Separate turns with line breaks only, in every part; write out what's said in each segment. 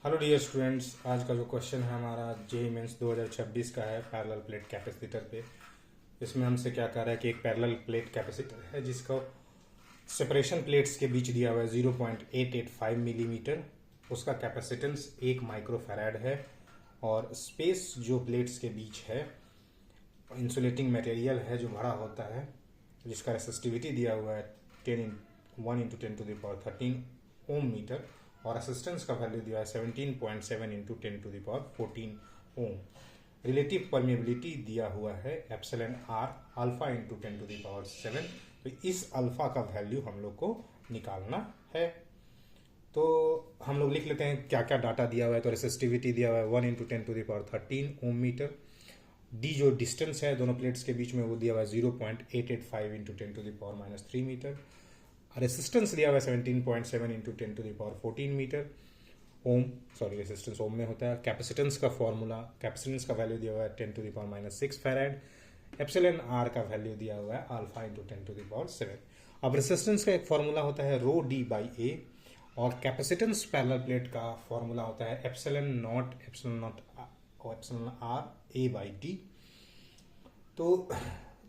Hello dear students, आज का जो क्वेश्चन है हमारा जेईई मेंस 2026 का है पैरेलल प्लेट कैपेसिटर पे। इसमें हमसे क्या कह रहा है कि एक पैरेलल प्लेट कैपेसिटर है जिसका सेपरेशन प्लेट्स के बीच दिया हुआ है 0.885 मिलीमीटर। उसका कैपेसिटेंस 1 माइक्रोफैराड है और स्पेस जो प्लेट्स के बीच है इंसुलेटिंग मटेरियल है जो भरा होता है, जिसका रेसिस्टिविटी दिया हुआ है 1 × 10⁻13 ओम मीटर और असिस्टेंस का वैल्यू दिया है 17.7 × 10⁻14 ओम। रिलेटिव परमेबिलिटी दिया हुआ है एप्सिलॉन आर अल्फा × 10⁻7। तो इस अल्फा का वैल्यू हम लोग को निकालना है। तो हम लोग लिख लेते हैं क्या क्या डाटा दिया हुआ है। तो रेसिस्टिविटी दिया हुआ है 1 × 10⁻13 ओम मीटर। डी जो डिस्टेंस है दोनों प्लेट्स के बीच में वो दिया हुआ है 0.885 × 10⁻³ मीटर। रेसिस्टेंस दिया हुआ है 17.7 × 10⁻14 मीटर ओम। सॉरी, रेसिस्टेंस ओम में होता है। कैपेसिटेंस का फॉर्मूला, कैपेसिटेंस का वैल्यू दिया हुआ है 10⁻6 फैराड। एप्सिलॉन आर का वैल्यू दिया हुआ है अल्फा × 10⁻7। अब रेसिस्टेंस का एक फॉर्मूला होता है रो डी बाई ए और कैपेसिटेंस पैरेलल प्लेट का फॉर्मूला होता है epsilon R A by D. तो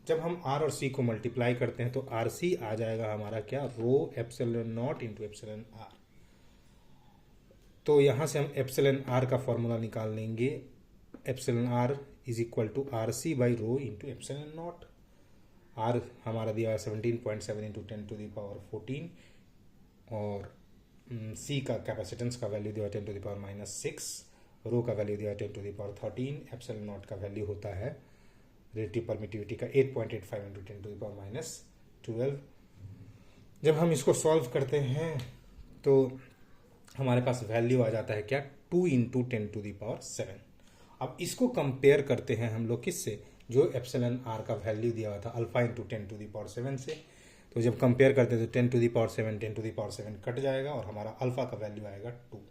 जब हम आर और सी को मल्टीप्लाई करते हैं तो आर सी आ जाएगा हमारा क्या, rho epsilon naught into epsilon R. तो यहां से हम एप्सिलॉन आर का फॉर्मूला निकाल लेंगे। Epsilon R is equal to R C by rho into epsilon naught. R हमारा दिया है 17.7 × 10⁻14 और सी का कैपेसिटेंस का वैल्यू दिया है 10⁻6। रो का वैल्यू दिया है 10⁻13। एप्सिलॉन नॉट का वैल्यू होता है रिलेटिव परमिटिविटी का 8.85 × 10⁻12। जब हम इसको सॉल्व करते हैं तो हमारे पास वैल्यू आ जाता है क्या, 2 × 10⁻7। अब इसको कंपेयर करते हैं हम लोग किससे, जो एप्सिलॉन आर का वैल्यू दिया हुआ था अल्फा × 10⁻7 से। तो जब कंपेयर करते हैं तो 10⁻7 कट जाएगा और हमारा अल्फा का वैल्यू आएगा 2।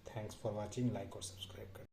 Thanks for watching. लाइक और सब्सक्राइब करें।